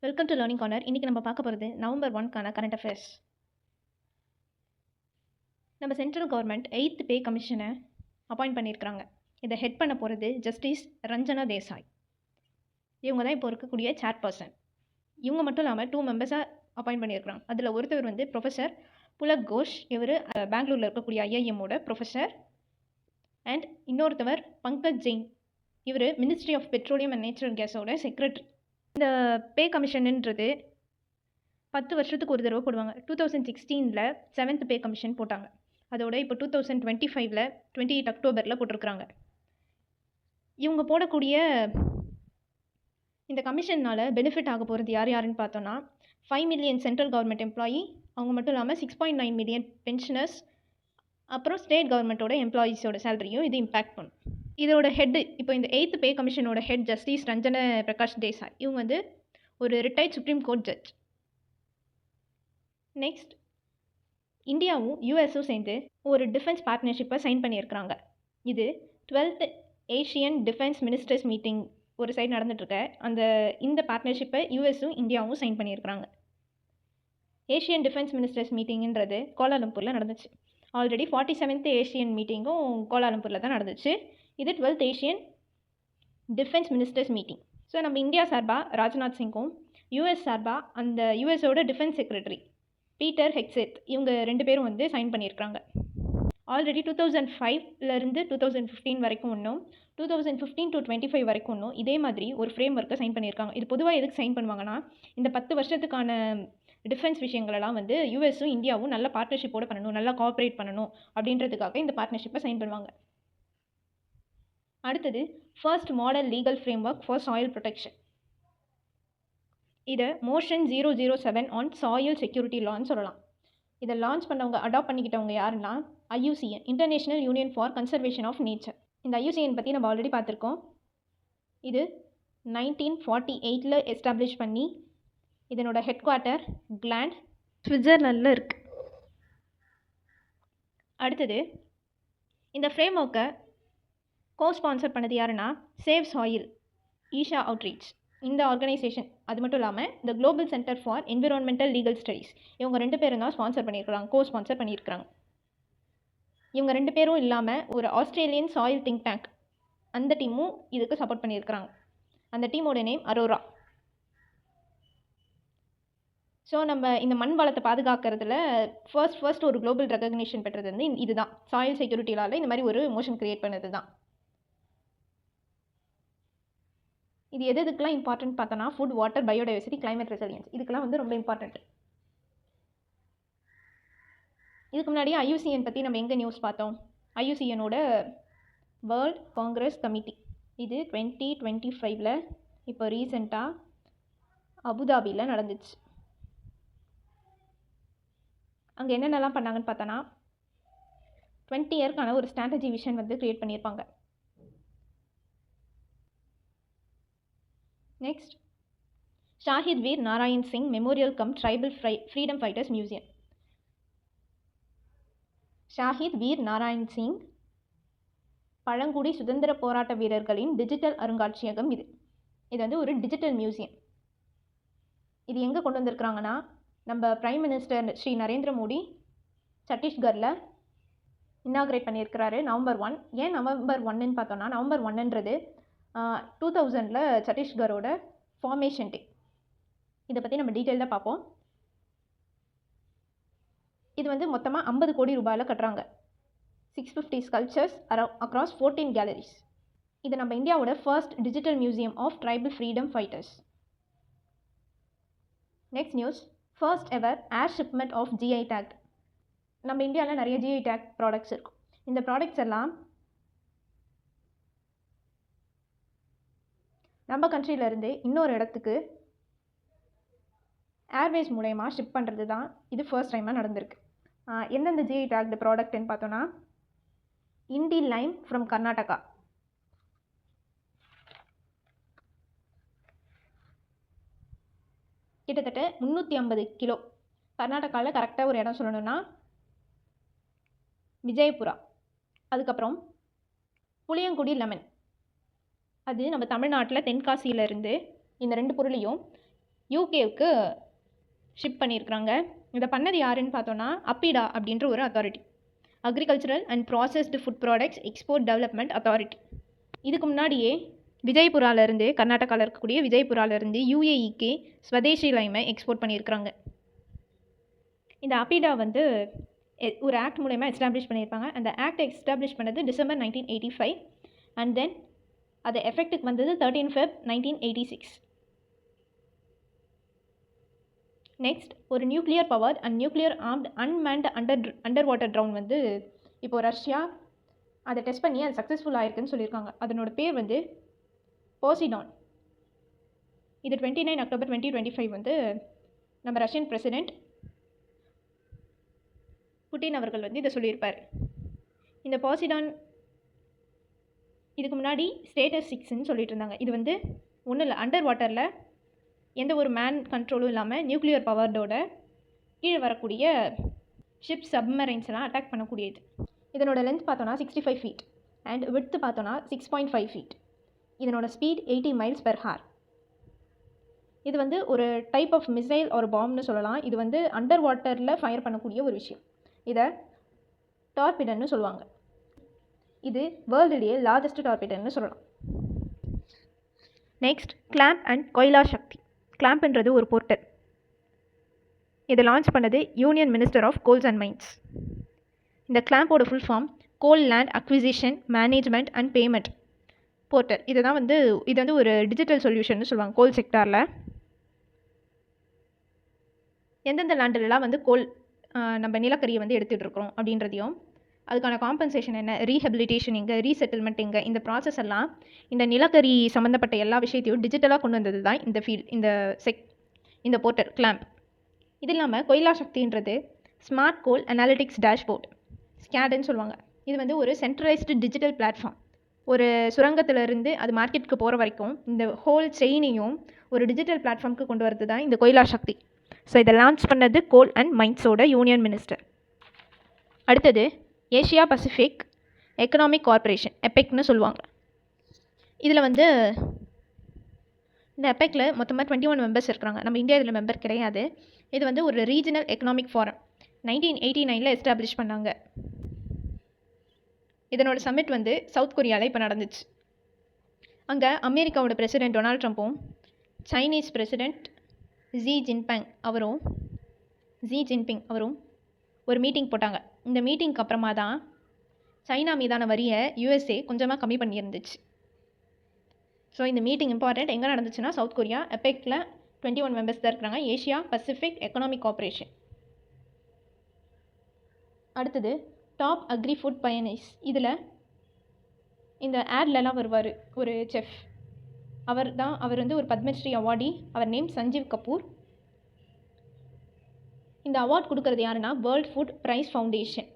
Welcome to learning corner. இன்றைக்கி நம்ம பார்க்க போகிறது நவம்பர் 1க்கான கரண்ட் அஃபேர்ஸ். நம்ம சென்ட்ரல் கவர்மெண்ட் 8th பே கமிஷனை அப்பாயிண்ட் பண்ணியிருக்கிறாங்க. இதை ஹெட் பண்ண போகிறது ஜஸ்டிஸ் ரஞ்சனா தேசாய். இவங்க தான் இப்போ இருக்கக்கூடிய சேர்பர்சன். இவங்க மட்டும் இல்லாமல் 2 மெம்பர்ஸாக அப்பாயிண்ட் பண்ணியிருக்கிறாங்க. அதில் ஒருத்தர் வந்து ப்ரொஃபஸர் புலக் கோஷ், இவர் பெங்களூரில் இருக்கக்கூடிய ஐஐஎம்மோட ப்ரொஃபஸர். அண்ட் இன்னொருத்தவர் பங்கஜ் ஜெயின், இவர் ministry of petroleum and natural கேஸோட செக்ரட்டரி. இந்த பே கமிஷன்ன்றது 10 வருஷத்துக்கு ஒரு தடவை போடுவாங்க. 2016ல் 7th பே கமிஷன் போட்டாங்க. அதோட இப்போ 2025ல் 28 அக்டோபரில் போட்டிருக்கிறாங்க. இவங்க போடக்கூடிய இந்த கமிஷனால் பெனிஃபிட் ஆக போகிறது யாருன்னு பார்த்தோன்னா 5 மில்லியன் சென்ட்ரல் கவர்மெண்ட் எம்ப்ளாயி, அவங்க மட்டும் இல்லாமல் 6.9 மில்லியன் பென்ஷனர்ஸ், அப்புறம் ஸ்டேட் கவர்மெண்ட்டோட எம்ப்ளாயீஸோட சேலரியும் இது இம்பேக்ட் பண்ணும். இதோட ஹெட்டு இப்போ இந்த 8th பே கமிஷனோட ஹெட் ஜஸ்டிஸ் ரஞ்சன பிரகாஷ் தேசாய். இவங்க வந்து ஒரு retired supreme court judge. Next, இந்தியாவும் யூஎஸும் சேர்ந்து ஒரு டிஃபென்ஸ் பார்ட்னர்ஷிப்பை சைன் பண்ணியிருக்கிறாங்க. இது 12th Asian defence ministers meeting ஒரு சைடு நடந்துகிட்ருக்க. இந்த பார்ட்னர்ஷிப்பை யூஎஸும் இந்தியாவும் சைன் பண்ணியிருக்கிறாங்க. ஏஷியன் டிஃபென்ஸ் மினிஸ்டர்ஸ் மீட்டிங்கிறது கோலாலம்பூரில் நடந்துச்சு. ஆல்ரெடி 47th ஏஷியன் மீட்டிங்கும் கோலாலம்பூரில் தான் நடந்துச்சு. இது 12th Asian defence ministers meeting. So நம்ம இந்தியா சார்பாக ராஜ்நாத் சிங்கும், யூஎஸ் சார்பாக அந்த யூஎஸோட டிஃபென்ஸ் செக்ரட்டரி பீட்டர் ஹெக்ஸெத், இவங்க 2 பேரும் வந்து சைன் பண்ணியிருக்காங்க. ஆல்ரெடி 2005லேருந்து 2015 வரைக்கும் ஒன்றும், 2015 to 25 வரைக்கும் ஒன்றும் இதே மாதிரி ஒரு ஃப்ரேம் ஒர்க்கை சைன் பண்ணியிருக்காங்க. இது பொதுவாக எதுக்கு சைன் பண்ணுவாங்கன்னா, இந்த 10 வருஷத்துக்கான டிஃபென்ஸ் விஷயங்களெல்லாம் வந்து யூஎஸும் இந்தியாவும் நல்ல பார்ட்னர்ஷிப்போடு பண்ணணும், நல்லா கோஆப்ரேட் பண்ணணும் அப்படின்றதுக்காக இந்த பார்ட்னர்ஷிப்பை சைன் பண்ணுவாங்க. அடுத்தது, first model legal framework for soil protection. இதை மோஷன் 007 ஆன் சாயில் செக்யூரிட்டி லான்னு சொல்லலாம். இதை லான்ச் பண்ணவங்க, அடாப்ட் பண்ணிக்கிட்டவங்க யாருன்னா IUCN, International Union for Conservation of Nature. இந்த IUCN பற்றி நம்ம ஆல்ரெடி பார்த்துருக்கோம். இது 1948ல் எஸ்டாப்ளிஷ் பண்ணி இதனோட ஹெட் குவார்ட்டர் கிளாண்ட், சுவிட்சர்லாண்டில் இருக்குது. அடுத்தது, இந்த ஃப்ரேம் ஒர்க்கை ஸ்பான்சர் பண்ணது யாருன்னா சேவ் சாயில், ஈஷா அவுட்ரீச் இந்த ஆர்கனைசேஷன். அது மட்டும் இல்லாமல் இந்த global centre for environmental legal studies, இவங்க 2 பேரும் தான் ஸ்பான்சர் பண்ணியிருக்கிறாங்க, ஸ்பான்சர் பண்ணியிருக்கிறாங்க. இவங்க 2 பேரும் இல்லாமல் ஒரு ஆஸ்திரேலியன் சாயில் திங்க் டேங்க், அந்த டீமும் இதுக்கு சப்போர்ட் பண்ணியிருக்கிறாங்க. அந்த டீமோட நேம் அரோரா. ஸோ நம்ம இந்த மண் வளத்தை பாதுகாக்கிறதுல ஃபர்ஸ்ட் ஒரு குளோபல் ரெகக்னிஷன் பெற்றது வந்து இதுதான். சாயில் செக்யூரிட்டியால் இந்த மாதிரி ஒரு மோஷன் கிரியேட் பண்ணது தான். இது எதுக்கெல்லாம் இம்பார்ட்டன்ட் பார்த்தோன்னா, food, water, biodiversity, climate resilience, இதுக்கெல்லாம் வந்து ரொம்ப இம்பார்ட்டன்ட். இதுக்கு முன்னாடி IUCN பற்றி நம்ம எங்கே நியூஸ் பார்த்தோம்? IUCNோட வேர்ல்ட் காங்கிரஸ் கமிட்டி, இது 2025ல் இப்போ ரீசெண்டாக அபுதாபியில் நடந்துச்சு. அங்கே என்னென்னலாம் பண்ணாங்கன்னு பார்த்தோன்னா, 20 இயர்க்கான ஒரு ஸ்ட்ராட்டஜி விஷன் வந்து க்ரியேட் பண்ணியிருப்பாங்க. Next, Shahid Veer Narayan Singh memorial cum tribal freedom fighters museum. Shahid Veer Narayan Singh பழங்குடி சுதந்திர போராட்ட வீரர்களின் டிஜிட்டல் அருங்காட்சியகம். இது வந்து ஒரு டிஜிட்டல் மியூசியம். இது எங்கே கொண்டு வந்திருக்கிறாங்கன்னா, நம்ம பிரைம் மினிஸ்டர் ஸ்ரீ நரேந்திர மோடி சத்தீஸ்கரில் இன்னாக்ரேட் பண்ணியிருக்கிறாரு நவம்பர் 1. ஏன் நவம்பர் 1ன்னு பார்த்தோன்னா, நவம்பர் 1ன்றது 2000ல் சத்தீஸ்கரோட ஃபார்மேஷன் டே. இதை பற்றி நம்ம டீட்டெயிலாக பார்ப்போம். இது வந்து மொத்தமாக 50 கோடி ரூபாயில் கட்டுறாங்க. 650 ஸ்கல்ப்சர்ஸ் அக்ராஸ் 14 கேலரிஸ். இது நம்ம இந்தியாவோட first digital museum of tribal freedom fighters. Next news, first ever air shipment of GI tag. நம்ம இந்தியாவில் நிறைய GI டேக் ப்ராடக்ட்ஸ் இருக்கும். இந்த ப்ராடக்ட்ஸ் எல்லாம் நம்ம கண்ட்ரியிலேருந்து இன்னொரு இடத்துக்கு ஏர்வேஸ் மூலயமா ஷிப் பண்ணுறது தான் இது ஃபர்ஸ்ட் டைமாக நடந்திருக்கு. எந்தெந்த GI டேக்டு ப்ராடக்ட்னு பார்த்தோன்னா, இண்டி லைம் ஃப்ரம் கர்நாடகா, கிட்டத்தட்ட 350 கிலோ. கர்நாடகாவில் கரெக்டாக ஒரு இடம் சொல்லணுன்னா விஜயபுரா. அதுக்கப்புறம் புளியங்குடி லெமன், அது நம்ம தமிழ்நாட்டில் தென்காசியிலேருந்து இந்த 2 பொருளையும் யூகேவுக்கு ஷிப் பண்ணியிருக்கிறாங்க. இதை பண்ணது யாருன்னு பார்த்தோன்னா அப்பிடா அப்படின்ற ஒரு authority, agricultural and processed food products export development authority. இதுக்கு முன்னாடியே விஜயபுராலேருந்து, கர்நாடகாவில் இருக்கக்கூடிய விஜயபுராலேருந்து யூஏஇக்கு ஸ்வதேசி லைமை எக்ஸ்போர்ட் பண்ணியிருக்கிறாங்க. இந்த அப்பிடா வந்து ஒரு ஆக்ட் மூலயமா எஸ்டாப்ளிஷ் பண்ணியிருப்பாங்க. அந்த ஆக்ட் எஸ்டாப்ளிஷ் பண்ணது December 1985 அண்ட் தென் அது எஃபெக்ட்டுக்கு வந்தது 13 Feb 1986. நெக்ஸ்ட், ஒரு nuclear power and nuclear armed unmanned under water drone வந்து இப்போது ரஷ்யா அதை டெஸ்ட் பண்ணி அது சக்ஸஸ்ஃபுல் ஆயிருக்குன்னு சொல்லியிருக்காங்க. அதனோட பேர் வந்து போசிடான். இது 29 October 2025 வந்து நம்ம ரஷ்யன் பிரசிடெண்ட் புட்டின் அவர்கள் வந்து இதை சொல்லியிருப்பார். இந்த போசிடான் இதுக்கு முன்னாடி ஸ்டேட்டஸ் 6ன்னு சொல்லிட்டு இருந்தாங்க. இது வந்து ஒன்றும் இல்லை, அண்டர் வாட்டரில் எந்த ஒரு மேன் கண்ட்ரோலும் இல்லாமல் நியூக்ளியர் பவர்டோட கீழே வரக்கூடிய ஷிப் சப்மரைன்ஸ்லாம் அட்டாக் பண்ணக்கூடியது. இதனோட லென்த் பார்த்தோன்னா 65 feet அண்ட் விட்த்து பார்த்தோன்னா 6.5 feet. இதனோட ஸ்பீட் 80 miles per hour. இது வந்து ஒரு டைப் ஆஃப் மிசைல் ஒரு பாம்னு சொல்லலாம். இது வந்து அண்டர் வாட்டரில் ஃபயர் பண்ணக்கூடிய ஒரு விஷயம். இதை டார்பிடன்னு சொல்லுவாங்க. இது வேர்ல்டுலேயே லார்ஜஸ்ட் டார்பிடன்னு சொல்லலாம். Next, CLAMP and Koyla Shakti. கிளாம்ப்ன்றது ஒரு போர்ட்டல். இதை லான்ச் பண்ணது union minister of coals and mines. இந்த கிளாம்போட full form coal land acquisition management and payment portal. இது வந்து ஒரு டிஜிட்டல் சொல்யூஷன் சொல்லுவாங்க கோல் செக்டாரில். எந்தெந்த லேண்டிலலாம் வந்து கோல் நம்ம நிலக்கரியை வந்து எடுத்துகிட்டு இருக்கிறோம் அப்படின்றதையும், அதுக்கான காம்பன்சேஷன் என்ன, ரீஹபிலிட்டேஷன் எங்கே, ரீசெட்டில்மெண்ட் எங்கே, இந்த ப்ராசஸ் எல்லாம் இந்த நிலக்கரி சம்மந்தப்பட்ட எல்லா விஷயத்தையும் டிஜிட்டலாக கொண்டு வந்தது தான் இந்த போர்ட்டல் கிளாம்ப். இது இல்லாமல் கொய்லா சக்தின்றது ஸ்மார்ட் கோல் அனாலிட்டிக்ஸ் டேஷ்போர்ட், ஸ்கேடுன்னு சொல்லுவாங்க. இது வந்து ஒரு சென்ட்ரலைஸ்டு டிஜிட்டல் பிளாட்ஃபார்ம். ஒரு சுரங்கத்திலிருந்து அது மார்க்கெட்டுக்கு போகிற வரைக்கும் இந்த ஹோல் செயினையும் ஒரு டிஜிட்டல் பிளாட்ஃபார்முக்கு கொண்டு வரது தான் இந்த கொய்லா சக்தி. ஸோ இதை லான்ச் பண்ணது கோல் அண்ட் மைன்ஸோட யூனியன் மினிஸ்டர். அடுத்தது ஏஷியா பசிபிக் எக்கனாமிக் கார்ப்பரேஷன், எபெக்னு சொல்லுவாங்க. இதில் வந்து இந்த எபெக்கில் மொத்தமாக 21 மெம்பர்ஸ் இருக்கிறாங்க. நம்ம இந்தியா இதில் மெம்பர் கிடையாது. இது வந்து ஒரு ரீஜனல் எக்கனாமிக் ஃபோரம் 1989 எஸ்டாப்ளிஷ் பண்ணாங்க. இதனோட சம்மிட் வந்து சவுத் கொரியாவில் இப்போ நடந்துச்சு. அங்கே அமெரிக்காவோட பிரசிடெண்ட் டொனால்ட் ட்ரம்ப்பும் சைனீஸ் பிரசிடெண்ட் ஜி ஜின்பிங் அவரும் ஒரு மீட்டிங் போட்டாங்க. இந்த மீட்டிங்க்கு அப்புறமா தான் சைனா மீதான வரியை யூஎஸ்ஏ கொஞ்சமாக கம்மி பண்ணியிருந்துச்சு. ஸோ இந்த மீட்டிங் இம்பார்ட்டண்ட். எங்கே நடந்துச்சுன்னா சவுத் கொரியா. எபெக்கில் 21 மெம்பர்ஸ் தான் இருக்கிறாங்க. Asia Pacific economic corporation. அடுத்தது டாப் அக்ரி ஃபுட் பயனிஸ். இதில் இந்த ஆட்லலாம் வருவார் ஒரு செஃப். அவர் வந்து ஒரு பத்மஸ்ரீ அவார்டி. அவர் நேம் சஞ்சீவ் கபூர். இந்த அவார்ட் கொடுக்கறது யாருன்னா வேர்ல்ட் ஃபுட் ப்ரைஸ் ஃபவுண்டேஷன்.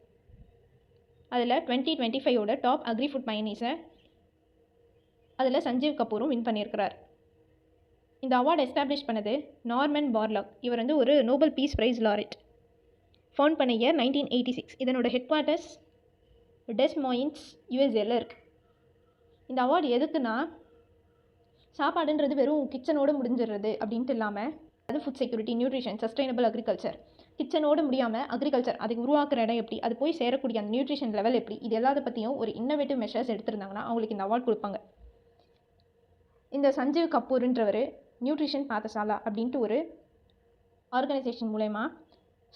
அதில் 2025 டாப் அக்ரி ஃபுட் பயனிஸை அதில் சஞ்சீவ் கபூரும் வின் பண்ணியிருக்கிறார். இந்த அவார்டு எஸ்டாப்ளிஷ் பண்ணது நார்மன் பார்லாக். இவர் வந்து ஒரு Nobel Peace Prize laureate. Found பண்ண இயர் 1986. இதனோட ஹெட் குவார்ட்டர்ஸ் டெஸ் மோயின்ஸ் யூஎஸ்ஏல இருக்குது. இந்த அவார்டு எதுக்குன்னா சாப்பாடுன்றது வெறும் கிச்சனோடு முடிஞ்சிடுறது அப்படின்ட்டு இல்லாமல் அது food security, nutrition, sustainable agriculture, கிச்சனோடு முடியாமல் அக்ரிகல்ச்சர் அதுக்கு உருவாக்குற இடம் எப்படி, அது போய் சேரக்கூடிய அந்த நியூட்ரிஷன் லெவல் எப்படி, இது எல்லாத்த பற்றியும் ஒரு இன்னோவேட்டிவ் மெஷர்ஸ் எடுத்திருந்தாங்கன்னா அவங்களுக்கு இந்த அவார்ட் கொடுப்பாங்க. இந்த சஞ்சீவ் கபூர்ன்றவர் நியூட்ரிஷன் பாத்தசாலா அப்படின்ட்டு ஒரு ஆர்கனைசேஷன் மூலயமா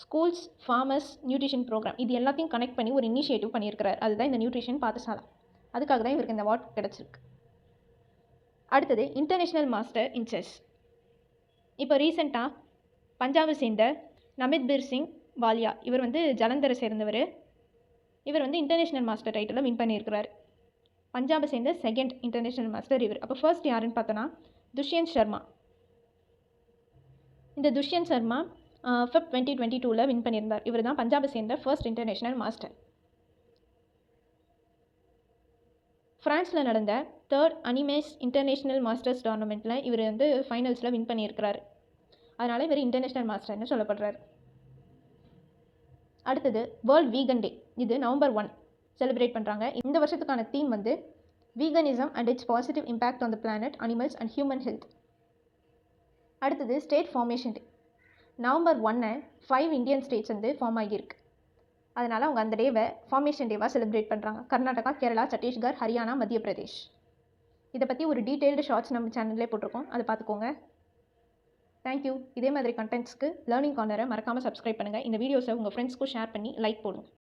ஸ்கூல்ஸ், ஃபார்மர்ஸ், நியூட்ரிஷன் ப்ரோக்ராம் இது எல்லாத்தையும் கனெக்ட் பண்ணி ஒரு இனிஷியேட்டிவ் பண்ணியிருக்கிறார். அதுதான் இந்த நியூட்ரிஷன் பாத்தசாலா. அதுக்காக தான் இவருக்கு இந்த அவார்ட் கிடச்சிருக்கு. அடுத்தது இன்டர்நேஷ்னல் மாஸ்டர் இன் செஸ். இப்போ ரீசெண்டாக பஞ்சாபை சேர்ந்த நமித்பீர் சிங் வாலியா, இவர் வந்து ஜலந்தரை சேர்ந்தவர். இவர் வந்து இன்டர்நேஷ்னல் மாஸ்டர் டைட்டில் வின் பண்ணியிருக்கிறார். பஞ்சாபை சேர்ந்த செகண்ட் இன்டர்நேஷ்னல் மாஸ்டர் இவர். அப்போ ஃபர்ஸ்ட் யாருன்னு பார்த்தோன்னா துஷ்யந்த் சர்மா. இந்த துஷ்யந்த் சர்மா Feb 2022 வின் பண்ணியிருந்தார். இவர் தான் பஞ்சாபை சேர்ந்த ஃபர்ஸ்ட் இன்டர்நேஷ்னல் மாஸ்டர். ஃப்ரான்ஸில் நடந்த 3rd அனிமேஸ் இன்டர்நேஷ்னல் மாஸ்டர்ஸ் டோர்னமெண்ட்டில் இவர் வந்து ஃபைனல்ஸில் வின் பண்ணியிருக்கிறார். அதனால் இவர் இன்டர்நேஷ்னல் மாஸ்டர்னு சொல்லப்படுறார். அடுத்தது வேர்ல்ட் வீகன் டே. இது November 1 செலிப்ரேட் பண்ணுறாங்க. இந்த வருஷத்துக்கான தீம் வந்து veganism and it's positive impact on the planet, animals and human health. அடுத்தது ஸ்டேட் ஃபார்மேஷன் டே. நவம்பர் 1 5 இந்தியன் ஸ்டேட்ஸ் வந்து ஃபார்ம் ஆகியிருக்கு. அதனால் அவங்க அந்த டேவை ஃபார்மேஷன் டேவாக செலிப்ரேட் பண்ணுறாங்க. கர்நாடகா, கேரளா, சத்தீஸ்கர், ஹரியானா, மத்திய பிரதேஷ். இதை பற்றி ஒரு டீட்டெயில்டு ஷார்ட்ஸ் நம்ம சேனல்லே போட்டிருக்கோம், அதை பார்த்துக்கோங்க. தேங்க்யூ. இதே மாதிரி கண்டென்ட்ஸ்க்கு லேர்னிங் கார்னரை மறக்காமல் சப்ஸ்கிரைப் பண்ணுங்கள். இந்த வீடியோஸை உங்கள் ஃப்ரெண்ட்ஸ்க்கும் ஷேர் பண்ணி லைக் போடுங்க.